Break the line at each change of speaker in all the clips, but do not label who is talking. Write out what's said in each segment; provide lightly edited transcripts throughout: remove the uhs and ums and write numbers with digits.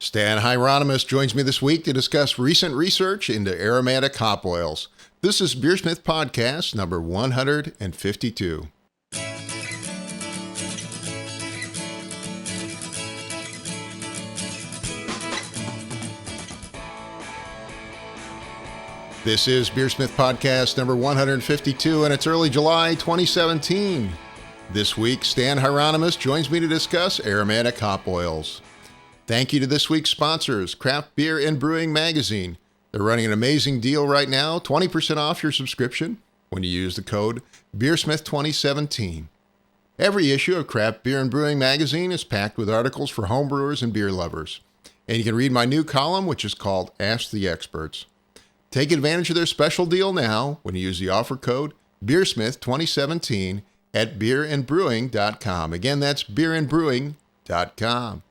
Stan Hieronymus joins me this week to discuss recent research into aromatic hop oils. This is BeerSmith Podcast number 152. This is BeerSmith Podcast number 152, and it's early July 2017. This week, Stan Hieronymus joins me to discuss aromatic hop oils. Thank you to this week's sponsors, Craft Beer and Brewing Magazine. They're running an amazing deal right now, 20% off your subscription when you use the code BeerSmith2017. Every issue of Craft Beer and Brewing Magazine is packed with articles for homebrewers and beer lovers. And you can read my new column, which is called Ask the Experts. Take advantage of their special deal now when you use the offer code BeerSmith2017 at beerandbrewing.com. Again, that's beerandbrewing.com.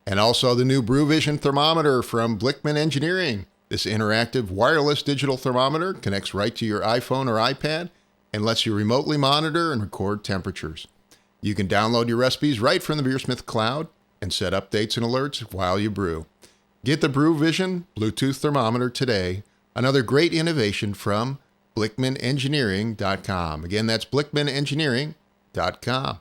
And also the new BrewVision thermometer from Blickman Engineering. This interactive wireless digital thermometer connects right to your iPhone or iPad and lets you remotely monitor and record temperatures. You can download your recipes right from the BeerSmith cloud and set updates and alerts while you brew. Get the BrewVision Bluetooth thermometer today. Another great innovation from BlickmanEngineering.com. Again, that's BlickmanEngineering.com.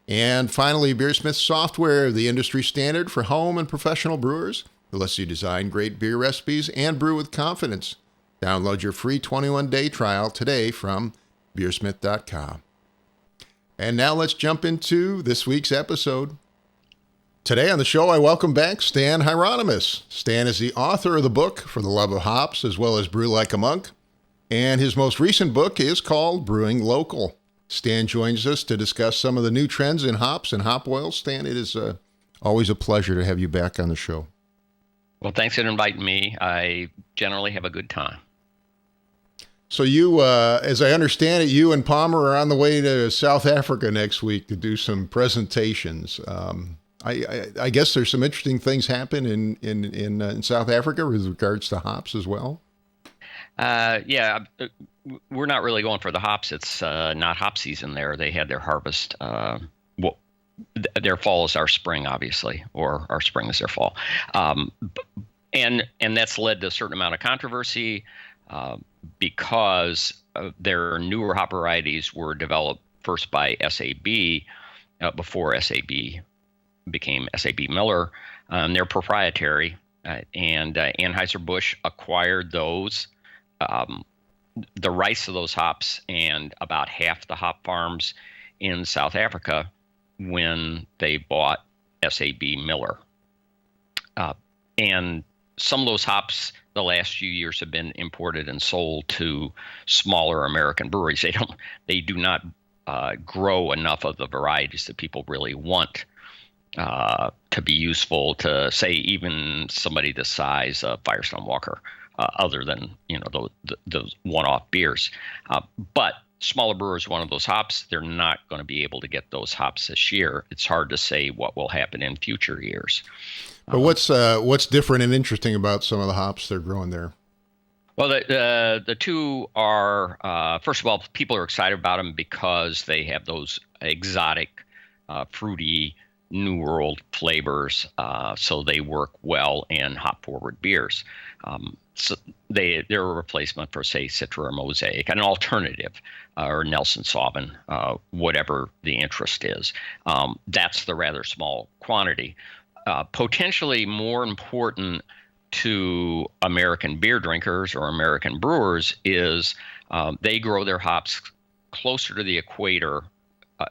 And finally, BeerSmith software, the industry standard for home and professional brewers. It lets you design great beer recipes and brew with confidence. Download your free 21-day trial today from BeerSmith.com. And now let's jump into this week's episode. Today on the show, I welcome back Stan Hieronymus. Stan is the author of the book For the Love of Hops, as well as Brew Like a Monk. And his most recent book is called Brewing Local. Stan joins us to discuss some of the new trends in hops and hop oils. Stan, it is always a pleasure to have you back on the show.
Well, thanks for inviting me. I generally have a good time.
So you, as I understand it, you and Palmer are on the way to South Africa next week to do some presentations. I guess there's some interesting things happen in South Africa with regards to hops as well.
Yeah, we're not really going for the hops. It's not hop season there. They had their harvest. Their fall is our spring, obviously, or our spring is their fall. And that's led to a certain amount of controversy because their newer hop varieties were developed first by SAB before SAB became SAB Miller. They're proprietary, and Anheuser-Busch acquired those. The rights to those hops and about half the hop farms in South Africa when they bought SAB Miller. And some of those hops the last few years have been imported and sold to smaller American breweries. They do not grow enough of the varieties that people really want to be useful to, say, even somebody the size of Firestone Walker. Other than those one-off beers, but smaller brewers want of those hops. They're not going to be able to get those hops this year. It's hard to say what will happen in future years.
But what's different and interesting about some of the hops they're growing there?
Well, the two are first of all, people are excited about them because they have those exotic, fruity, New World flavors. So they work well in hop-forward beers. So they're a replacement for, say, Citra or Mosaic, an alternative, or Nelson Sauvin, whatever the interest is. That's the rather small quantity. Potentially more important to American beer drinkers or American brewers is they grow their hops closer to the equator,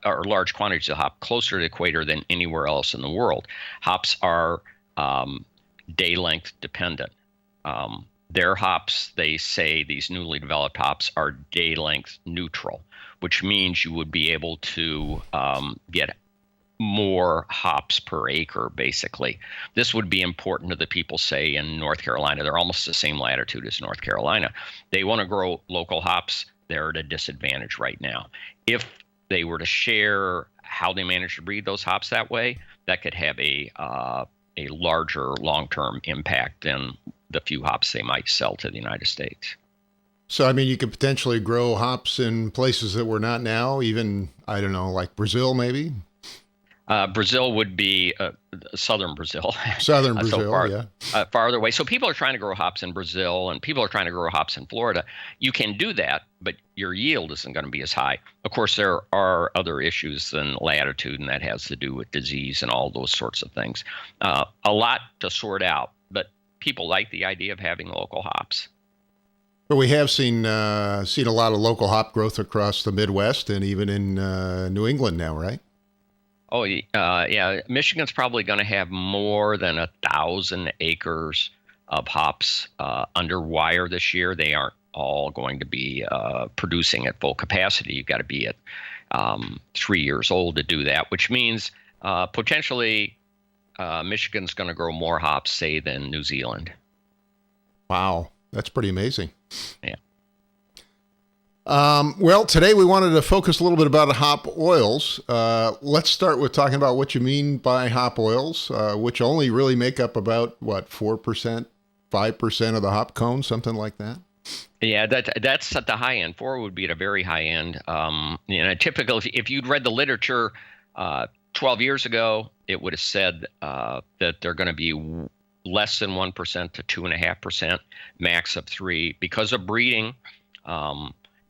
or large quantities of hop closer to the equator than anywhere else in the world. Hops are day length dependent. Their hops, they say, these newly developed hops are day length neutral, which means you would be able to get more hops per acre, basically. This would be important to the people, say, in North Carolina. They're almost the same latitude as North Carolina. They want to grow local hops. They're at a disadvantage right now. If they were to share how they manage to breed those hops that way, that could have a larger long-term impact than the few hops they might sell to the United States.
So, I mean, you could potentially grow hops in places that we're not now, even, I don't know, like Brazil, maybe?
Brazil would be southern Brazil.
Southern
so
Brazil,
far,
yeah.
farther away. So people are trying to grow hops in Brazil, and people are trying to grow hops in Florida. You can do that, but your yield isn't going to be as high. Of course, there are other issues than latitude, and that has to do with disease and all those sorts of things. A lot to sort out, but people like the idea of having local hops.
But we have seen a lot of local hop growth across the Midwest and even in New England now, right?
Oh, yeah. Michigan's probably going to have more than 1,000 acres of hops under wire this year. They aren't all going to be producing at full capacity. You've got to be at 3 years old to do that, which means potentially Michigan's going to grow more hops, say, than New Zealand.
Wow, that's pretty amazing.
Yeah.
Well, today we wanted to focus a little bit about hop oils. Let's start with talking about what you mean by hop oils, which only really make up about, 4%, 5% of the hop cone, something like that?
Yeah, that's at the high end. 4 would be at a very high end. Typical, if you'd read the literature 12 years ago, it would have said that they're going to be less than 1% to 2.5%, max of 3%. Because of breeding,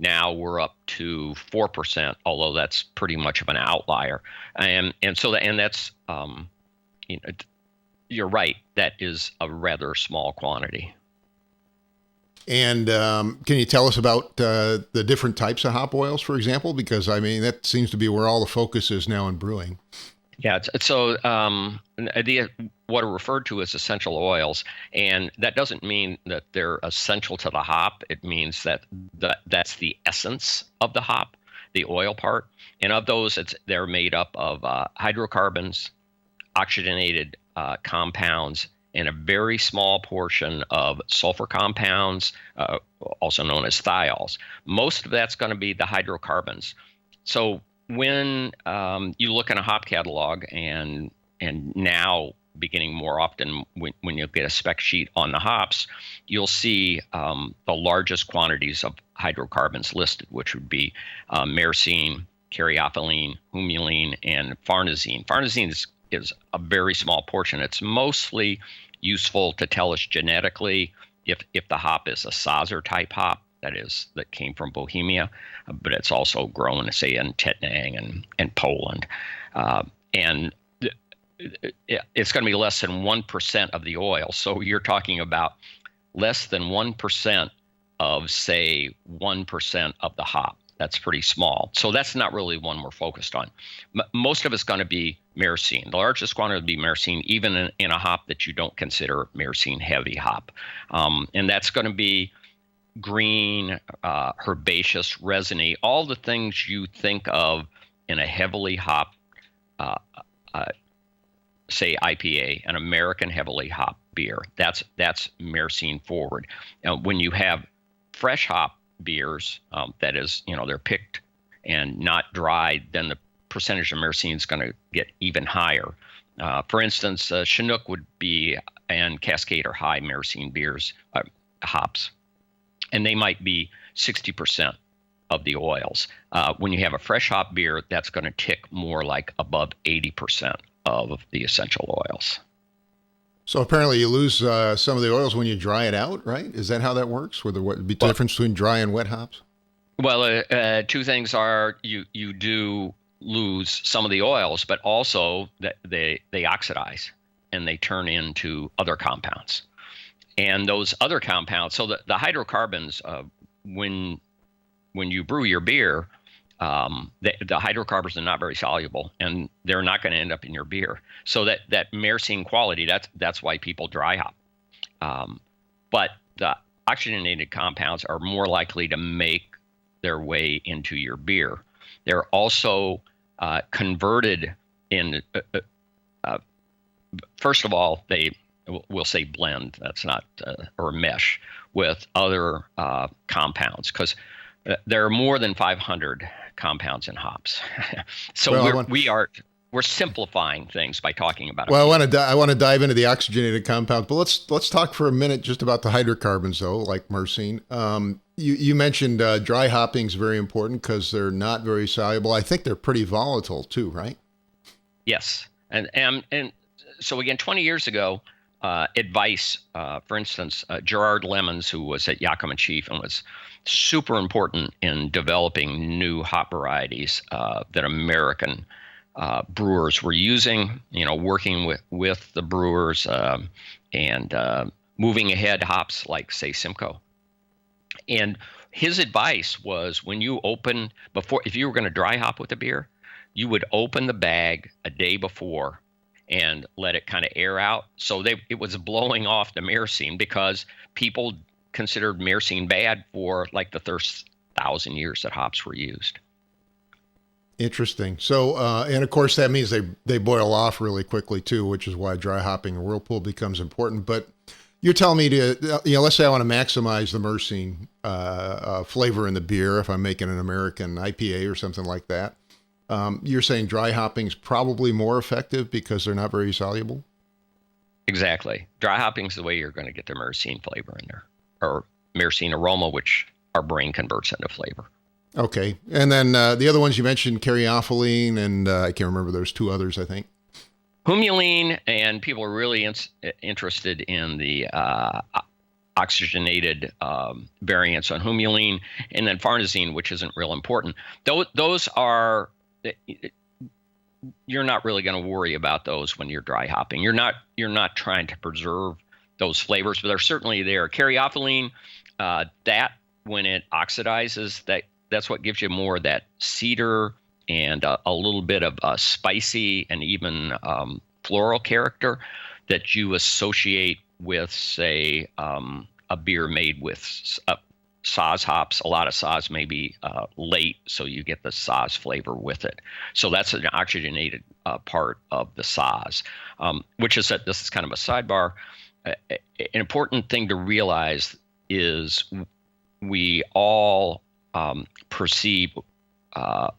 now we're up to 4%, although that's pretty much of an outlier. And that's you're right. That is a rather small quantity.
And can you tell us about the different types of hop oils, for example? Because, that seems to be where all the focus is now in brewing.
Yeah, what are referred to as essential oils, and that doesn't mean that they're essential to the hop. It means that that's the essence of the hop, the oil part. And of those, they're made up of hydrocarbons, oxygenated compounds, and a very small portion of sulfur compounds, also known as thiols. Most of that's going to be the hydrocarbons. So when you look in a hop catalog, and now beginning more often when you get a spec sheet on the hops, you'll see the largest quantities of hydrocarbons listed, which would be myrcene, caryophyllene, humulene, and farnesene. Farnesene is a very small portion. It's mostly useful to tell us genetically if the hop is a Sazer type hop, that came from Bohemia, but it's also grown, say, in Tettnang and Poland. And it's going to be less than 1% of the oil. So you're talking about less than 1% of, say, 1% of the hop. That's pretty small. So that's not really one we're focused on. Most of it's going to be myrcene. The largest quantity would be myrcene, even in a hop that you don't consider myrcene heavy hop. And that's going to be green, herbaceous, resiny, all the things you think of in a heavily hop, say IPA, an American heavily hop beer. That's myrcene forward. When you have fresh hop beers, that is, they're picked and not dried, then the percentage of myrcene is going to get even higher. For instance, Chinook would be, and Cascade are high myrcene beers, hops, and they might be 60% of the oils. When you have a fresh hop beer, that's going to tick more like above 80% of the essential oils.
So apparently you lose some of the oils when you dry it out, right? Is that how that works? What would be the difference between dry and wet hops?
Well, two things are you do lose some of the oils, but also that they oxidize and they turn into other compounds. And those other compounds, so the hydrocarbons, when you brew your beer, the hydrocarbons are not very soluble, and they're not going to end up in your beer. So that myrcene quality, that's why people dry hop. But the oxygenated compounds are more likely to make their way into your beer. They're also converted in. First of all, we'll say blend. That's not or mesh with other compounds, because there are more than 500 compounds in hops. So we're simplifying things by talking about it.
Well, I want to dive into the oxygenated compounds, but let's talk for a minute just about the hydrocarbons, though, like myrcene. You mentioned dry hopping is very important because they're not very soluble. I think they're pretty volatile too, right?
Yes, and so again, 20 years ago, advice, for instance, Gerard Lemons, who was at Yakima Chief and was super important in developing new hop varieties that American brewers were using, working with the brewers and moving ahead hops like, say, Simcoe. And his advice was, when you open before, if you were going to dry hop with a beer, you would open the bag a day before and let it kind of air out. So it was blowing off the myrcene, because people considered myrcene bad for like the first 1,000 years that hops were used.
Interesting. So, and of course, that means they boil off really quickly too, which is why dry hopping a whirlpool becomes important. But you're telling me to, let's say I want to maximize the myrcene flavor in the beer if I'm making an American IPA or something like that. You're saying dry hopping is probably more effective because they're not very soluble?
Exactly. Dry hopping is the way you're going to get the myrcene flavor in there, or myrcene aroma, which our brain converts into flavor.
Okay. And then the other ones you mentioned, caryophyllene, and I can't remember, there's two others, I think.
Humulene, and people are really interested in the oxygenated variants on humulene, and then farnesene, which isn't real important. Those are, you're not really going to worry about those when you're dry hopping. You're not trying to preserve those flavors, but they're certainly there. Caryophyllene, that when it oxidizes, that's what gives you more of that cedar and a little bit of spicy and even floral character that you associate with, say, a beer made with Saaz hops. A lot of Saaz may be late, so you get the Saaz flavor with it. So that's an oxygenated part of the Saaz, which is that this is kind of a sidebar. An important thing to realize is we all perceive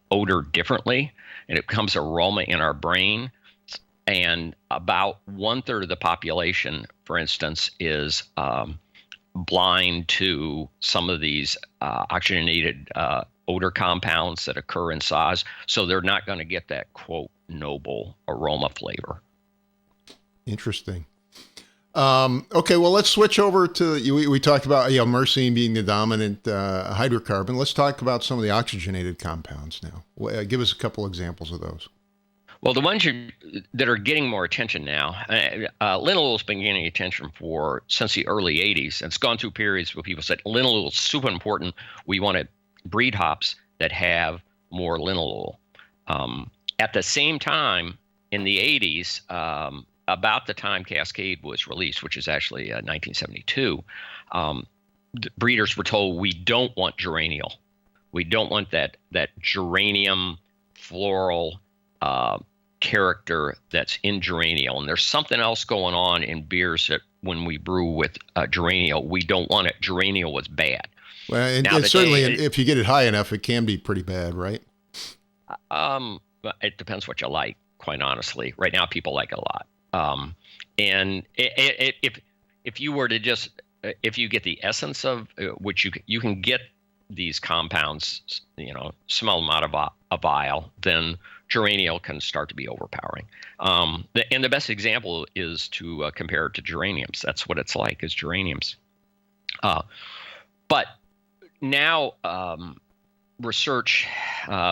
odor differently, and it becomes aroma in our brain. And about 1/3 of the population, for instance, is blind to some of these oxygenated odor compounds that occur in Saaz. So they're not going to get that, quote, noble aroma flavor.
Interesting. Okay, well, let's switch over to, we talked about myrcene being the dominant hydrocarbon. Let's talk about some of the oxygenated compounds now. Give us a couple examples of those.
Well, the ones that are getting more attention now, linalool's been getting attention since the early 80s. It's gone through periods where people said linalool is super important. We want to breed hops that have more linalool. At the same time, in the 80s, about the time Cascade was released, which is actually 1972, breeders were told, we don't want geraniol. We don't want that geranium floral character that's in geraniol. And there's something else going on in beers that when we brew with geraniol, we don't want it. Geraniol was bad.
Well, and certainly if you get it high enough, it can be pretty bad, right?
It depends what you like, quite honestly. Right now, people like it a lot. And if you were to just, if you get the essence of which you can get these compounds, small amount of a vial, then geraniol can start to be overpowering. And the best example is to compare it to geraniums. That's what it's like, is geraniums. But now research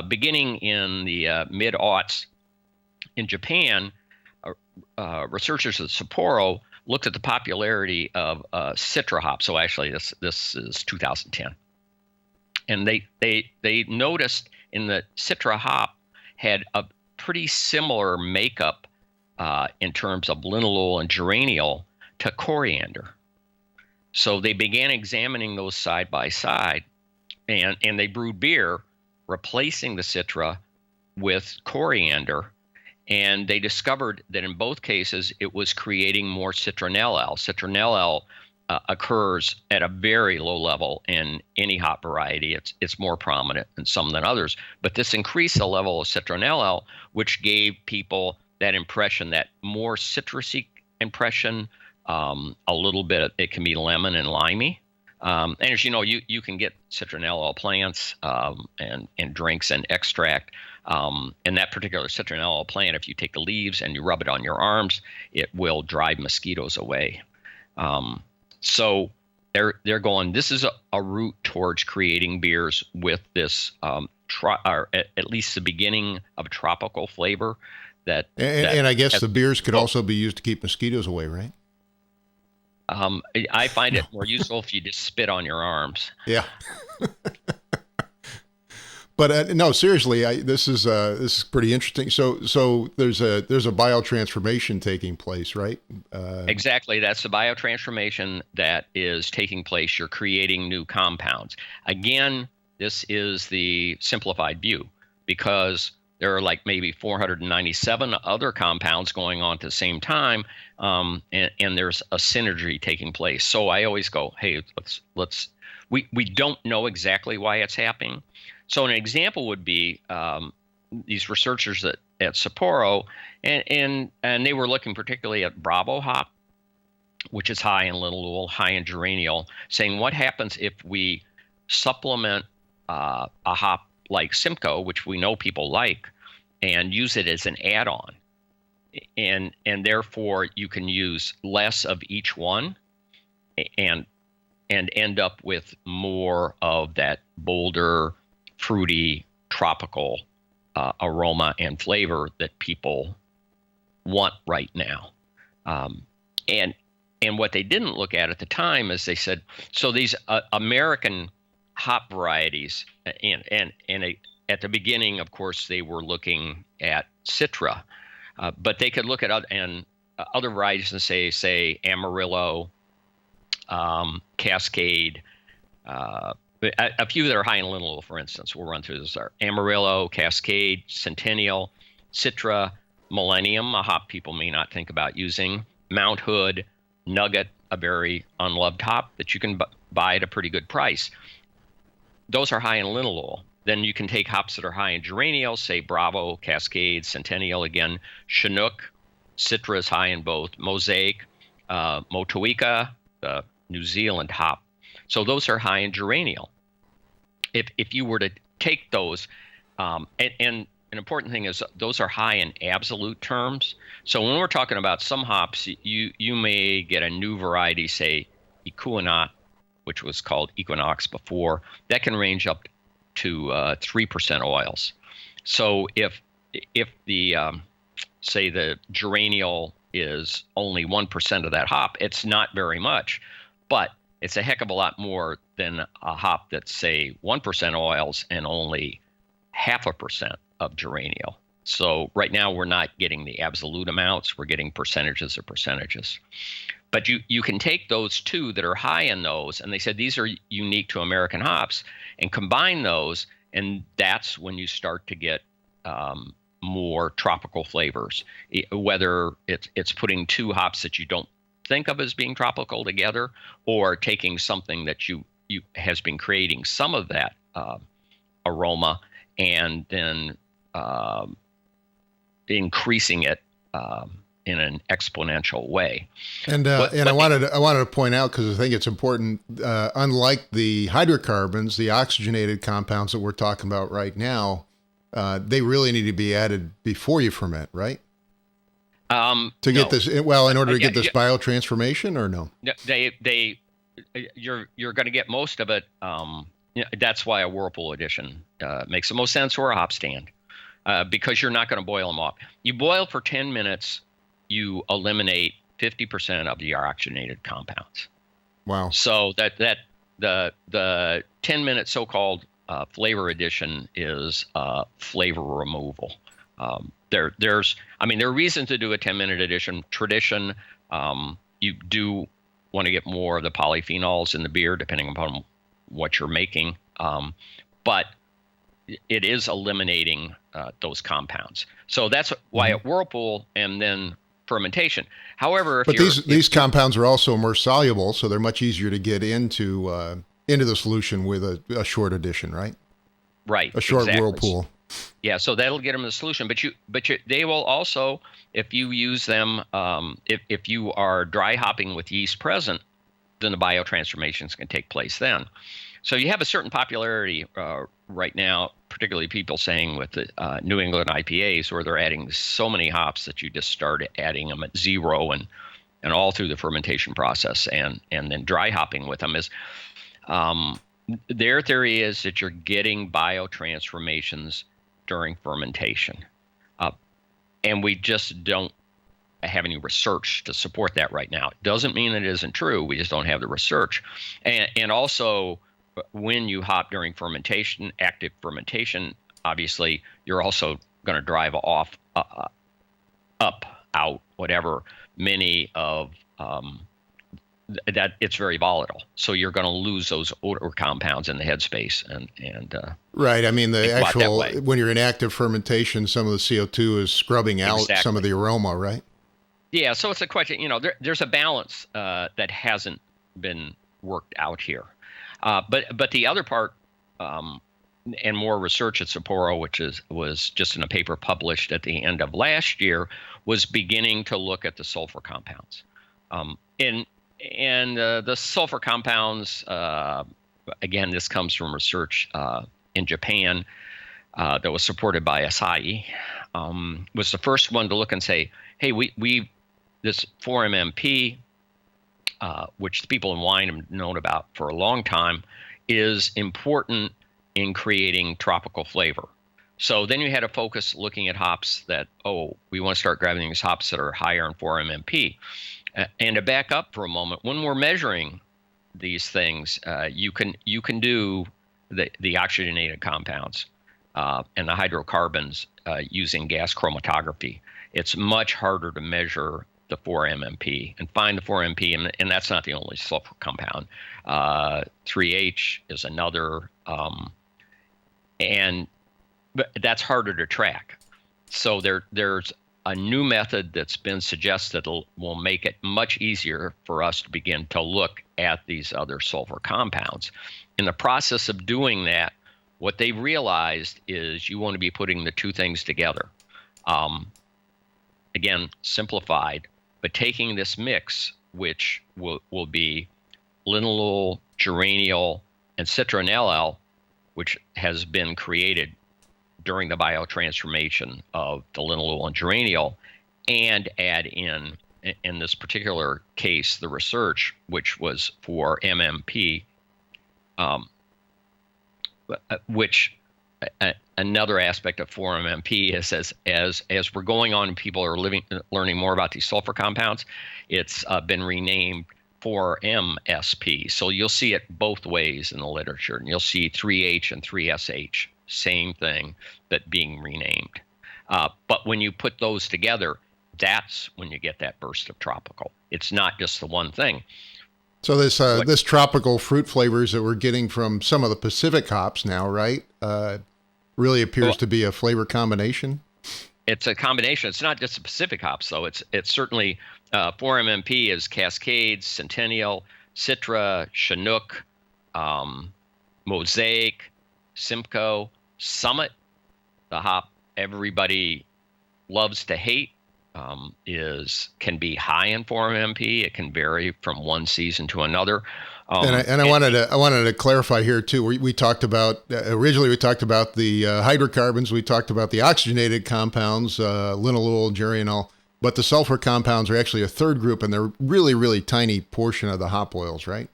beginning in the mid-aughts in Japan, researchers at Sapporo looked at the popularity of citra hops. So actually, this is 2010, and they noticed in the citra hop had a pretty similar makeup in terms of linalool and geraniol to coriander. So they began examining those side by side, and they brewed beer replacing the citra with coriander. And they discovered that in both cases, it was creating more citronellal. Citronellal occurs at a very low level in any hop variety. It's more prominent in some than others. But this increased the level of citronellal, which gave people that impression, that more citrusy impression, a little bit, it can be lemon and limey. And as you know, you can get citronella plants and drinks and extract. And that particular citronella plant, if you take the leaves and you rub it on your arms, it will drive mosquitoes away. So they're going, this is a route towards creating beers with this, or at least the beginning of a tropical flavor.
And I guess the beers could also be used to keep mosquitoes away, right?
I find it more useful if you just spit on your arms.
Yeah. But no, seriously, this is pretty interesting. So there's a biotransformation taking place, right?
Exactly. That's the biotransformation that is taking place. You're creating new compounds. Again, this is the simplified view because there are like maybe 497 other compounds going on at the same time, and there's a synergy taking place. So I always go, hey, we don't know exactly why it's happening. So an example would be these researchers at Sapporo, and they were looking particularly at Bravo hop, which is high in linalool, high in geraniol, saying what happens if we supplement a hop like Simcoe, which we know people like, and use it as an add-on. And therefore you can use less of each one and end up with more of that bolder, fruity, tropical aroma and flavor that people want right now. And what they didn't look at the time is they said, so these American hop varieties, and at the beginning, of course, they were looking at Citra, but they could look at other varieties and say Amarillo, Cascade, a few that are high in linalool, for instance. We'll run through this. Are Amarillo, Cascade, Centennial, Citra, Millennium, a hop people may not think about using, Mount Hood, Nugget, a very unloved hop that you can buy at a pretty good price. Those are high in linalool. Then you can take hops that are high in geraniol, say Bravo, Cascade, Centennial again, Chinook, Citra is high in both, Mosaic, Motueka, the New Zealand hop. So those are high in geraniol. If you were to take those, and an important thing is those are high in absolute terms. So when we're talking about some hops, you may get a new variety, say Equinox, which was called Equinox before, that can range up to 3% oils. So if the say the geraniol is only 1% of that hop, it's not very much, but it's a heck of a lot more than a hop that's say 1% oils and only 0.5% of geraniol. So right now we're not getting the absolute amounts, we're getting percentages of percentages. But you can take those two that are high in those, and they said these are unique to American hops, and combine those, and that's when you start to get more tropical flavors. Whether it's putting two hops that you don't think of as being tropical together, or taking something that you has been creating some of that aroma, and then increasing it in an exponential way.
And I wanted to point out, because I think it's important, unlike the hydrocarbons, the oxygenated compounds that we're talking about right now, they really need to be added before you ferment, right? Get this, in order to get this biotransformation, or no?
You're going to get most of it. That's why a whirlpool addition makes the most sense, or a hop stand, because you're not going to boil them off. You boil for 10 minutes, you eliminate 50% of the oxygenated compounds.
Wow!
So that the 10-minute so-called flavor addition is flavor removal. There are reasons to do a 10-minute addition. Tradition, you do want to get more of the polyphenols in the beer, depending upon what you're making. But it is eliminating those compounds. So that's why at whirlpool and then fermentation. However,
these compounds are also more soluble, so they're much easier to get into the solution with a short addition, right?
Right.
A short
exactly.
whirlpool.
Yeah, so that'll get them in the solution. But they will also, if you use them, if you are dry hopping with yeast present, then the biotransformations can take place then. So you have a certain popularity right now, particularly people saying with the New England IPAs, where they're adding so many hops that you just start adding them at zero and all through the fermentation process, and then dry hopping with them. Is their theory is that you're getting biotransformations during fermentation, and we just don't have any research to support that right now. It doesn't mean it isn't true. We just don't have the research, and also, when you hop during fermentation, active fermentation, obviously you're also going to drive off, up, out, whatever, many of that. It's very volatile, so you're going to lose those odor compounds in the headspace, and
right. I mean, the actual, when you're in active fermentation, some of the CO2 is scrubbing out some of the aroma, right?
Yeah. So it's a question. There's a balance that hasn't been worked out here. But the other part, and more research at Sapporo, which was just in a paper published at the end of last year, was beginning to look at the sulfur compounds. And the sulfur compounds, again, this comes from research in Japan that was supported by Asahi, was the first one to look and say, hey, we this 4-MMP, which the people in wine have known about for a long time, is important in creating tropical flavor. So then you had a focus looking at hops that, we want to start grabbing these hops that are higher in 4-MMP. And to back up for a moment, when we're measuring these things, you can do the oxygenated compounds and the hydrocarbons using gas chromatography. It's much harder to measure the 4-MMP and find the 4-MMP, and that's not the only sulfur compound. 3H is another, but that's harder to track. So there's a new method that's been suggested that will make it much easier for us to begin to look at these other sulfur compounds. In the process of doing that, what they realized is you want to be putting the two things together. Again, simplified, but taking this mix, which will be linalool, geraniol, and citronellal, which has been created during the biotransformation of the linalool and geraniol, and add in this particular case, the research, which was for MMP, which another aspect of 4-MMP is as we're going on and people are learning more about these sulfur compounds, it's been renamed 4-MSP. So you'll see it both ways in the literature, and you'll see 3H and 3SH, same thing, but being renamed. But when you put those together, that's when you get that burst of tropical. It's not just the one thing.
So this tropical fruit flavors that we're getting from some of the Pacific hops now, right? Really appears to be a flavor combination.
It's a combination. It's not just the Pacific hops, though. It's certainly 4-MMP is Cascade, Centennial, Citra, Chinook, Mosaic, Simcoe, Summit. The hop everybody loves to hate can be high in 4-MMP. It can vary from one season to another.
I wanted to clarify here too. We talked about originally the hydrocarbons. We talked about the oxygenated compounds, linalool, geraniol, but the sulfur compounds are actually a third group, and they're really, really tiny portion of the hop oils, right?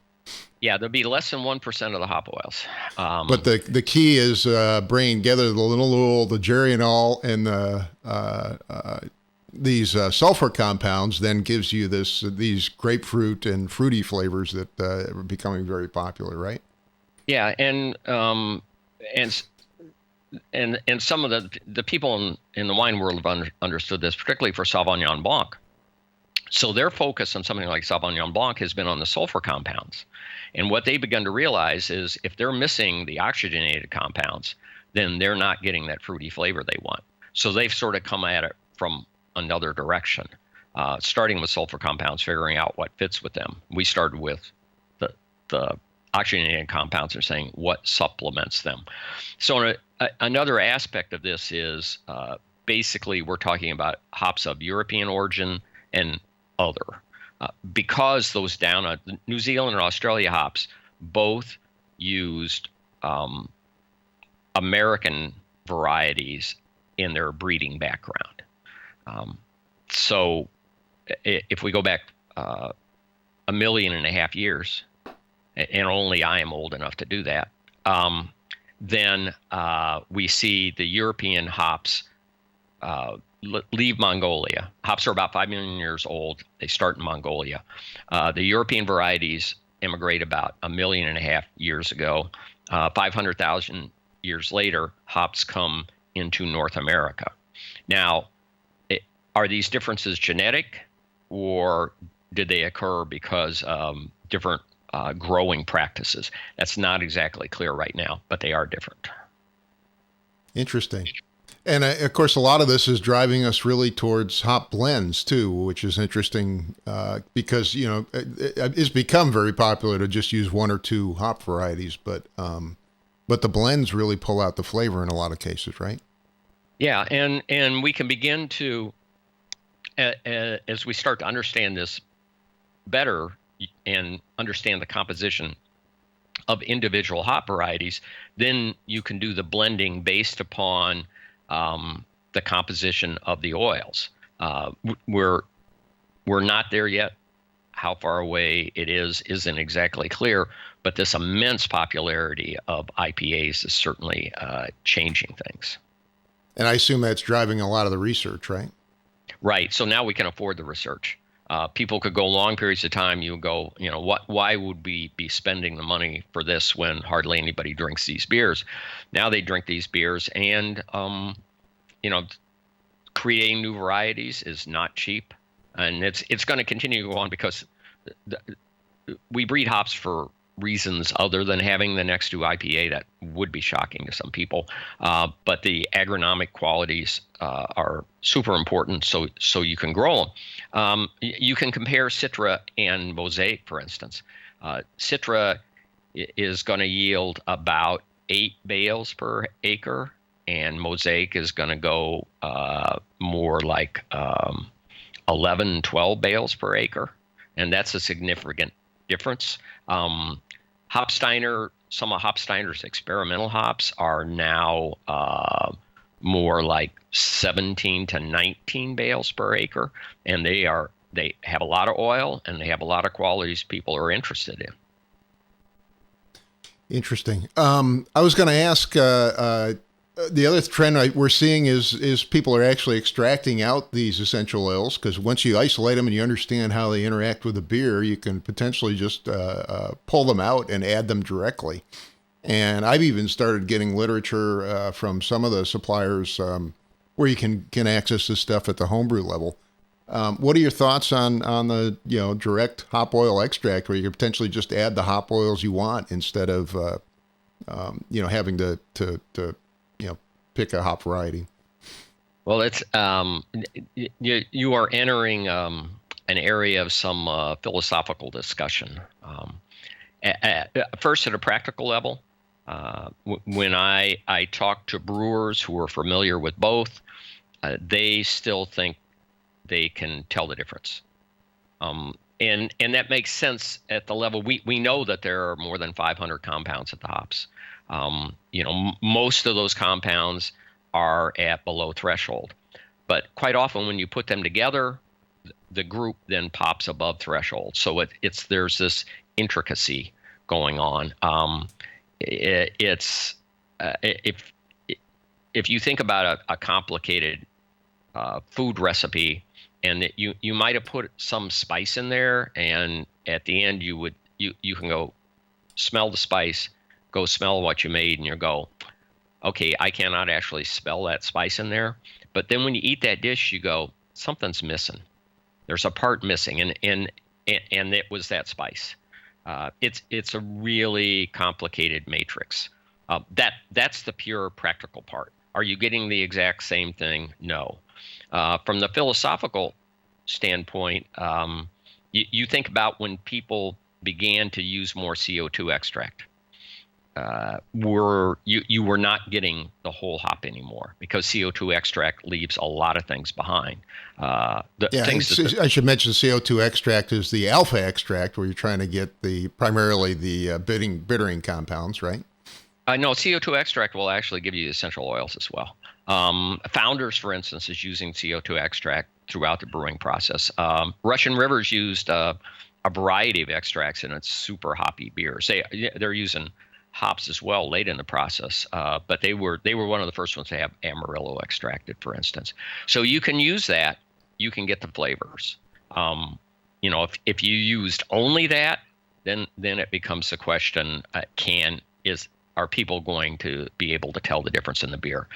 Yeah, there'll be less than 1% of the hop oils.
But the key is bringing together the linalool, the geraniol, and these sulfur compounds then gives you these grapefruit and fruity flavors that are becoming very popular, right?
Yeah, and some of the people in the wine world have understood this, particularly for Sauvignon Blanc. So their focus on something like Sauvignon Blanc has been on the sulfur compounds. And what they've begun to realize is if they're missing the oxygenated compounds, then they're not getting that fruity flavor they want. So they've sort of come at it from another direction, starting with sulfur compounds, figuring out what fits with them. We started with the oxygenated compounds and saying what supplements them. So another aspect of this is basically we're talking about hops of European origin and other. because those down New Zealand and Australia hops both used American varieties in their breeding background. So if we go back 1.5 million years, and only I am old enough to do that, then we see the European hops leave Mongolia. Hops are about 5 million years old. They start in Mongolia. The European varieties immigrate about 1.5 million years ago. 500,000 years later, hops come into North America. Now, are these differences genetic, or did they occur because different growing practices? That's not exactly clear right now, but they are different.
Interesting. And of course, a lot of this is driving us really towards hop blends too, which is interesting because, you know, it's become very popular to just use one or two hop varieties, but the blends really pull out the flavor in a lot of cases, right?
Yeah, and we can begin to, as we start to understand this better and understand the composition of individual hop varieties, then you can do the blending based upon the composition of the oils. We're not there yet. How far away it isn't exactly clear, but this immense popularity of IPAs is certainly changing things.
And I assume that's driving a lot of the research, right?
Right. So now we can afford the research. People could go long periods of time. You go, you know, why would we be spending the money for this when hardly anybody drinks these beers? Now they drink these beers, and you know, creating new varieties is not cheap, and it's going to continue to go on because we breed hops for reasons other than having the next to IPA that would be shocking to some people. But the agronomic qualities are super important, so you can grow them. You can compare Citra and Mosaic, for instance. Citra is going to yield about 8 bales per acre, and Mosaic is going to go more like 11, 12 bales per acre, and that's a significant difference. Hopsteiner, some of Hopsteiner's experimental hops are now more like 17 to 19 bales per acre, and they have a lot of oil and they have a lot of qualities people are interested in.
Interesting. I was going to ask, the other trend we're seeing is people are actually extracting out these essential oils, because once you isolate them and you understand how they interact with the beer, you can potentially just pull them out and add them directly. And I've even started getting literature from some of the suppliers where you can access this stuff at the homebrew level. What are your thoughts on the direct hop oil extract, where you can potentially just add the hop oils you want instead of having to pick a hop variety?
Well, it's you are entering an area of some philosophical discussion. First, at a practical level, when I talk to brewers who are familiar with both, they still think they can tell the difference. And that makes sense at the level we know that there are more than 500 compounds at the hops. Most of those compounds are at below threshold, but quite often when you put them together, the group then pops above threshold. So there's this intricacy going on. If you think about a complicated food recipe, and you might have put some spice in there, and at the end you can go smell the spice, go smell what you made, and you go, okay, I cannot actually smell that spice in there. But then when you eat that dish, you go, something's missing. There's a part missing, and it was that spice. It's a really complicated matrix. That's the pure practical part. Are you getting the exact same thing? No. From the philosophical standpoint, you think about when people began to use more CO2 extract. you were not getting the whole hop anymore because CO2 extract leaves a lot of things behind.
I should mention CO2 extract is the alpha extract where you're trying to get primarily the bittering compounds, right?
No, CO2 extract will actually give you essential oils as well. Founders, for instance, is using CO2 extract throughout the brewing process. Russian River's used a variety of extracts in its super hoppy beers. They're using hops as well late in the process, but they were one of the first ones to have Amarillo extracted, for instance. So you can use that. You can get the flavors. If you used only that, then it becomes the question: are people going to be able to tell the difference in the beer?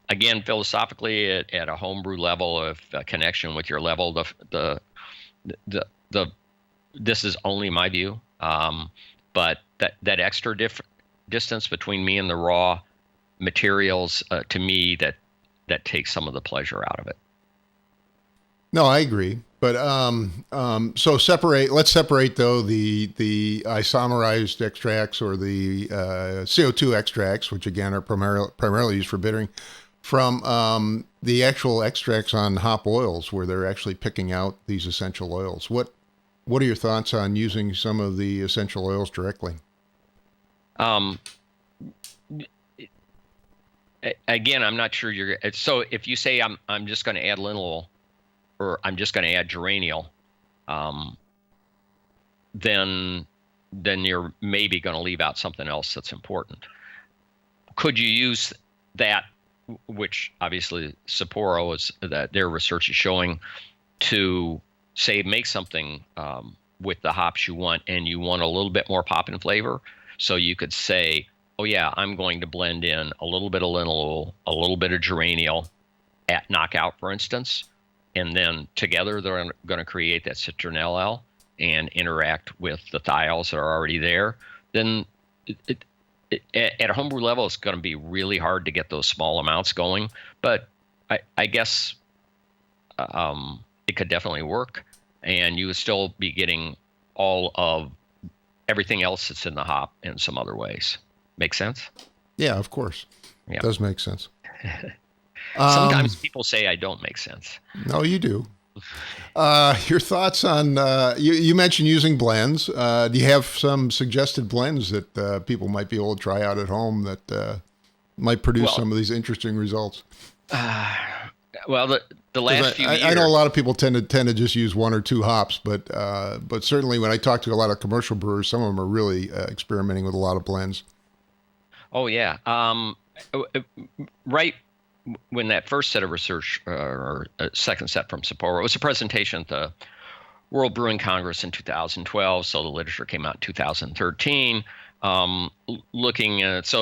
Again, philosophically, at a homebrew level of connection with your level, this is only my view, but that extra distance between me and the raw materials, to me, that takes some of the pleasure out of it.
No, I agree. But so let's separate though the isomerized extracts or the CO2 extracts, which again are primarily used for bittering, from the actual extracts on hop oils where they're actually picking out these essential oils. What are your thoughts on using some of the essential oils directly?
Again, I'm not sure so if you say I'm just going to add linalool, or I'm just going to add geraniol, then you're maybe going to leave out something else that's important. Could you use that, which obviously Sapporo their research is showing, to say make something with the hops you want, and you want a little bit more pop and flavor? So you could say, oh yeah, I'm going to blend in a little bit of linalool, a little bit of geraniol at knockout, for instance. And then together they're going to create that citronellal and interact with the thiols that are already there. Then at a homebrew level, it's going to be really hard to get those small amounts going. But I guess it could definitely work, and you would still be getting all of everything else that's in the hop in some other ways. Make sense?
Yeah, of course. Yeah. It does make sense.
Sometimes people say I don't make sense.
No, you do. Your thoughts on, you mentioned using blends. Do you have some suggested blends that people might be able to try out at home that might produce some of these interesting results?
Well, the last few years,
I know a lot of people tend to just use one or two hops, but certainly when I talk to a lot of commercial brewers, some of them are really experimenting with a lot of blends.
Oh yeah, right. When that first set of research, or second set from Sapporo, it was a presentation at the World Brewing Congress in 2012. So the literature came out in 2013, looking at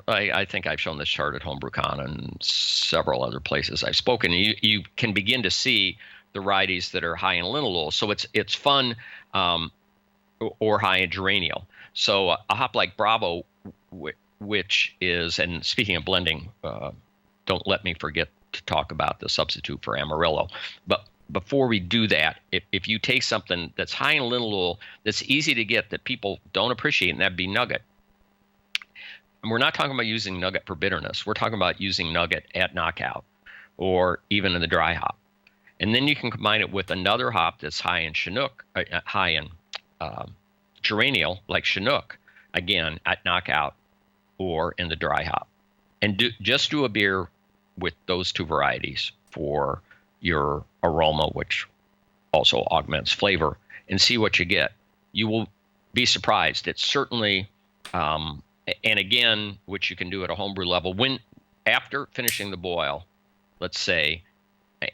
I think I've shown this chart at HomebrewCon and several other places I've spoken. You can begin to see the varieties that are high in linalool. So it's fun, or high in geraniol. So a hop like Bravo, which is, and speaking of blending, don't let me forget to talk about the substitute for Amarillo. But before we do that, if you take something that's high in linalool, that's easy to get, that people don't appreciate, and that'd be nugget. And we're not talking about using nugget for bitterness. We're talking about using nugget at knockout, or even in the dry hop. And then you can combine it with another hop that's high in Chinook, high in geraniol, like Chinook, again at knockout, or in the dry hop, and just do a beer with those two varieties for your aroma, which also augments flavor, and see what you get. You will be surprised. It's certainly, and again, which you can do at a homebrew level, after finishing the boil, let's say,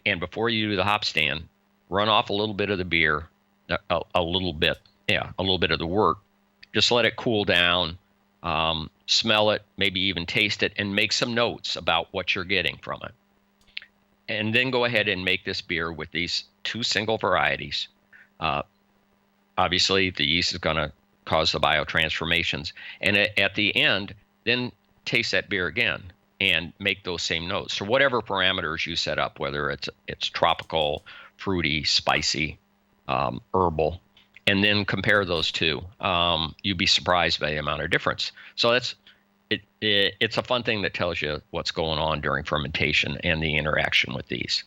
and before you do the hop stand, run off a little bit of the beer, a little bit of the wort. Just let it cool down. Smell it, maybe even taste it, and make some notes about what you're getting from it. And then go ahead and make this beer with these two single varieties. Obviously, the yeast is going to cause the biotransformations. And at the end, then taste that beer again and make those same notes. So whatever parameters you set up, whether it's tropical, fruity, spicy, herbal, and then compare those two. You'd be surprised by the amount of difference. So it's a fun thing that tells you what's going on during fermentation and the interaction with these.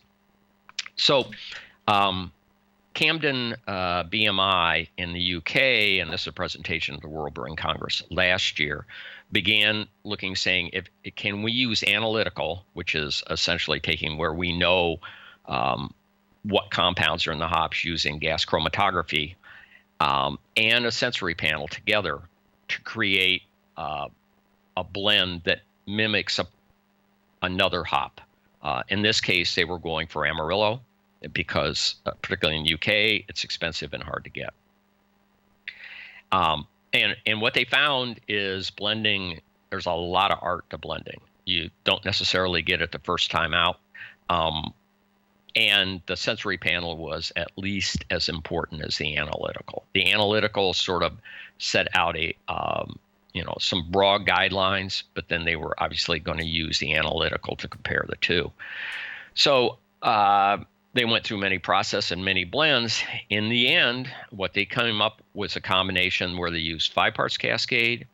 So Camden BMI in the UK, and this is a presentation at the World Brewing Congress last year, began looking, saying, can we use analytical, which is essentially taking where we know what compounds are in the hops using gas chromatography and a sensory panel together to create a blend that mimics another hop. In this case, they were going for Amarillo because, particularly in the UK, it's expensive and hard to get. And what they found is blending, there's a lot of art to blending. You don't necessarily get it the first time out. And the sensory panel was at least as important as the analytical. The analytical sort of set out some broad guidelines, but then they were obviously going to use the analytical to compare the two. So they went through many processes and many blends. In the end, what they came up was a combination where they used 5 parts Cascade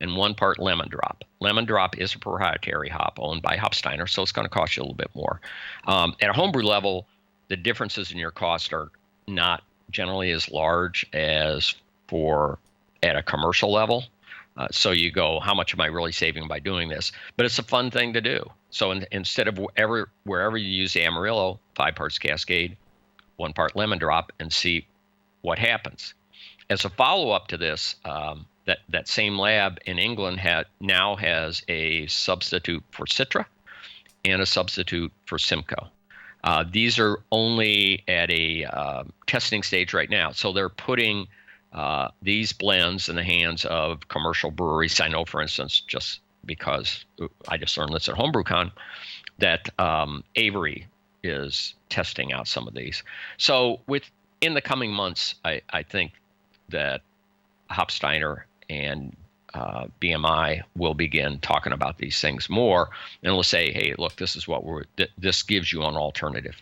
and 1 part Lemon Drop. Lemon Drop is a proprietary hop owned by Hopsteiner, so it's going to cost you a little bit more. At a homebrew level, the differences in your cost are not generally as large as at a commercial level. So you go, how much am I really saving by doing this? But it's a fun thing to do. So instead of wherever you use the Amarillo, 5 parts Cascade, 1 part Lemon Drop, and see what happens. As a follow-up to this, that same lab in England now has a substitute for Citra and a substitute for Simcoe. These are only at a testing stage right now. So they're putting these blends in the hands of commercial breweries. I know, for instance, just because I just learned this at HomebrewCon, that Avery is testing out some of these. So in the coming months, I think that Hopsteiner and BMI will begin talking about these things more, and we'll say, hey, look, this is what this gives you an alternative.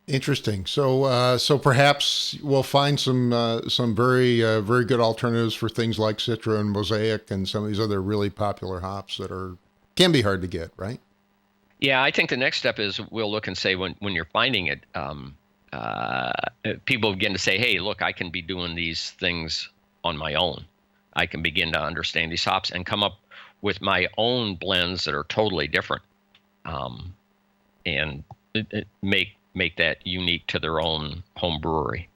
Interesting. So perhaps we'll find some very very good alternatives for things like Citra and Mosaic and some of these other really popular hops that can be hard to get, right?
Yeah, I think the next step is we'll look and say when you're finding it, people begin to say, hey, look, I can be doing these things on my own. I can begin to understand these hops and come up with my own blends that are totally different, and make that unique to their own home brewery.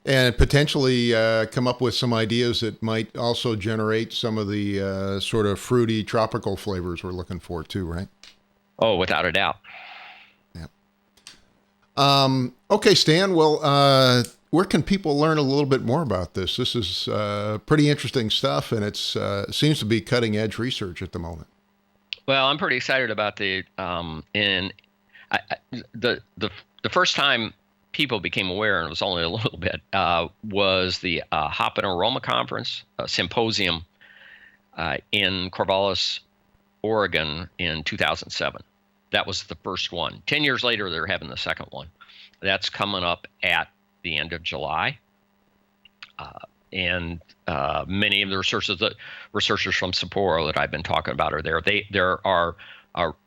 And potentially come up with some ideas that might also generate some of the sort of fruity tropical flavors we're looking for too, right?
Oh, without a doubt.
Yeah. Okay, Stan. Well, where can people learn a little bit more about this? This is pretty interesting stuff, and it seems to be cutting edge research at the moment.
Well, I'm pretty excited about the first time people became aware, and it was only a little bit, was the Hop and Aroma Conference symposium in Corvallis, Oregon in 2007. That was the first one. 10 years later, they're having the second one. That's coming up at the end of July. And many of the researchers from Sapporo that I've been talking about are there. There are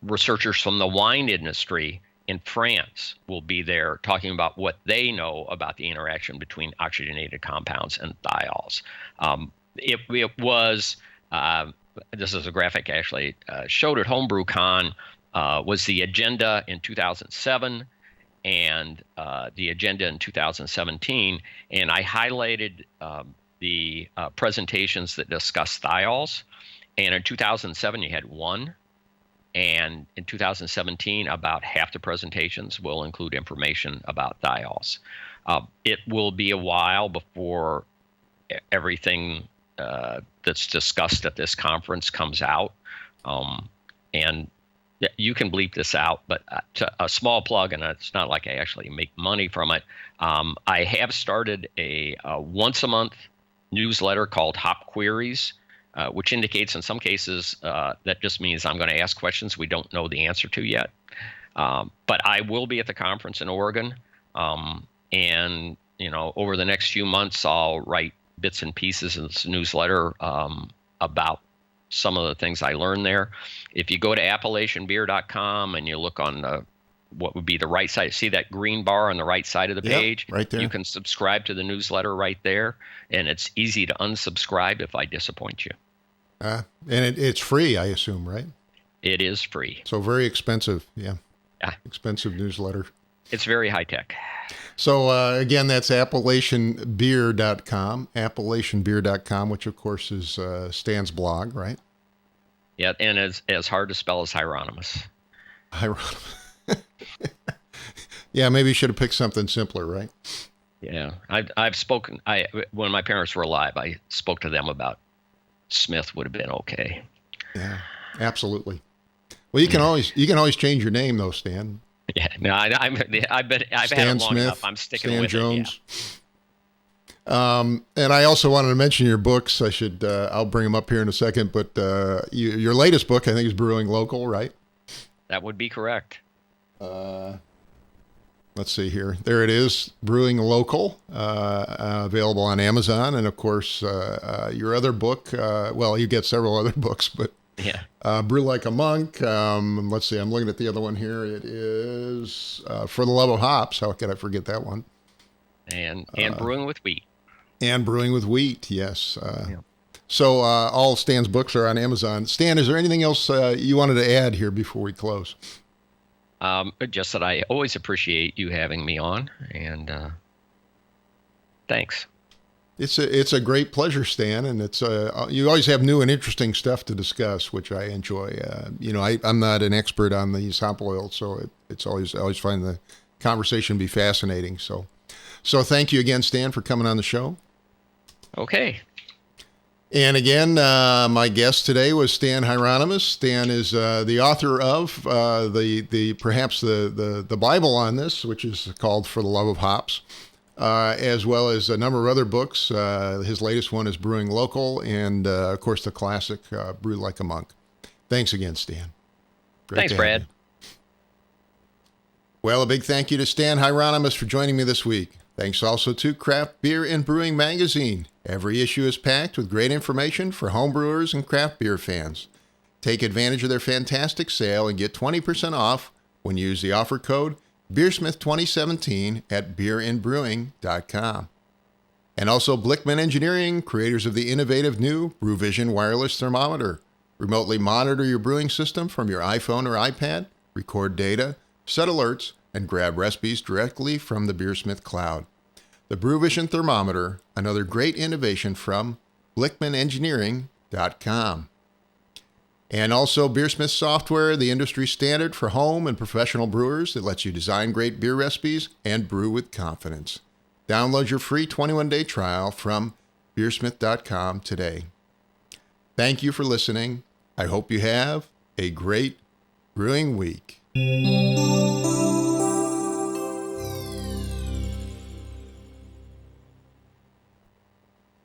researchers from the wine industry in France will be there talking about what they know about the interaction between oxygenated compounds and thiols. It was, this is a graphic I actually showed at HomebrewCon, was the agenda in 2007 and the agenda in 2017. And I highlighted the presentations that discuss thiols. And in 2007, you had one. And in 2017, about half the presentations will include information about thiols. It will be a while before everything that's discussed at this conference comes out. And you can bleep this out, but a small plug, and it's not like I actually make money from it. I have started a once a month newsletter called Hop Queries, which indicates in some cases that just means I'm going to ask questions we don't know the answer to yet. But I will be at the conference in Oregon, and over the next few months, I'll write bits and pieces in this newsletter about some of the things I learned there. If you go to AppalachianBeer.com and you look on what would be the right side, see that green bar on the right side of the page?
Right there.
You can subscribe to the newsletter right there, and it's easy to unsubscribe if I disappoint you.
And it's free, I assume, right?
It is free.
So very expensive. Yeah. Expensive newsletter.
It's very high tech.
So again, that's AppalachianBeer.com, AppalachianBeer.com, which of course is Stan's blog, right?
Yeah, and as hard to spell as Hieronymus.
Hieronymus. Yeah, maybe you should have picked something simpler, right?
Yeah, I've spoken. When my parents were alive, I spoke to them about Smith would have been okay.
Yeah, absolutely. Well, you can always change your name though, Stan.
Yeah, no, I've had it long enough. I'm sticking
Stan
with
Jones.
it. Yeah.
And I also wanted to mention your books. I'll bring them up here in a second. But your latest book, I think, is Brewing Local, right?
That would be correct.
Let's see here. There it is, Brewing Local, available on Amazon. And of course, your other book. Well, you get several other books, but
yeah.
Brew Like a Monk. Let's see. I'm looking at the other one here. It is For the Love of Hops. How could I forget that one?
And Brewing with Wheat.
And Brewing with Wheat. Yes. So all Stan's books are on Amazon. Stan, is there anything else you wanted to add here before we close?
Just that I always appreciate you having me on, and thanks.
It's a great pleasure, Stan, and it's you always have new and interesting stuff to discuss, which I enjoy. I'm not an expert on these hop oils, so I always find the conversation to be fascinating. So thank you again, Stan, for coming on the show.
Okay.
And again, my guest today was Stan Hieronymus. Stan is the author of perhaps the Bible on this, which is called For the Love of Hops, as well as a number of other books. His latest one is Brewing Local, and of course the classic Brew Like a Monk. Thanks again, Stan.
Thanks, Brad.
Well, a big thank you to Stan Hieronymus for joining me this week. Thanks also to Craft Beer and Brewing Magazine. Every issue is packed with great information for homebrewers and craft beer fans. Take advantage of their fantastic sale and get 20% off when you use the offer code BeerSmith2017 at beerandbrewing.com. And also Blickman Engineering, creators of the innovative new BrewVision wireless thermometer. Remotely monitor your brewing system from your iPhone or iPad, record data, set alerts, and grab recipes directly from the BeerSmith cloud. The BrewVision thermometer, another great innovation from BlickmanEngineering.com. And also BeerSmith software, the industry standard for home and professional brewers that lets you design great beer recipes and brew with confidence. Download your free 21-day trial from BeerSmith.com today. Thank you for listening. I hope you have a great brewing week.